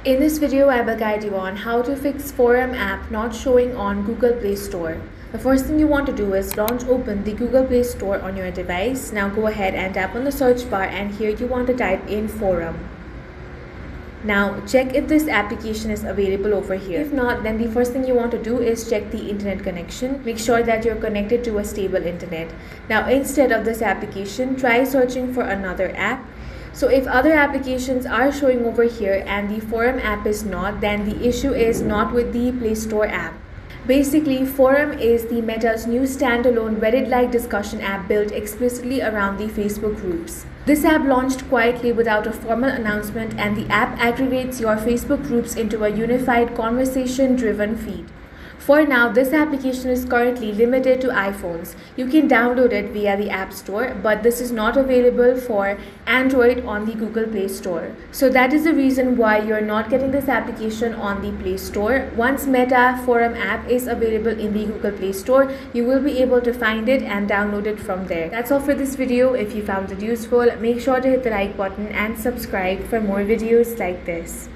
In this video, I will guide you on how to fix Forum app not showing on Google Play Store. The first thing you want to do is open the Google Play Store on your device. Now go ahead and tap on the search bar, and here you want to type in Forum. Now check if this application is available over here. If not, then the first thing you want to do is check the internet connection. Make sure that you're connected to a stable internet. Now instead of this application, try searching for another app. So if other applications are showing over here and the Forum app is not, then the issue is not with the Play Store app. Basically, Forum is the Meta's new standalone Reddit-like discussion app built explicitly around the Facebook groups. This app launched quietly without a formal announcement, and the app aggregates your Facebook groups into a unified conversation-driven feed. For now, this application is currently limited to iPhones. You can download it via the App Store, but this is not available for Android on the Google Play Store. So that is the reason why you're not getting this application on the Play Store. Once Meta Forum app is available in the Google Play Store, you will be able to find it and download it from there. That's all for this video. If you found it useful, make sure to hit the like button and subscribe for more videos like this.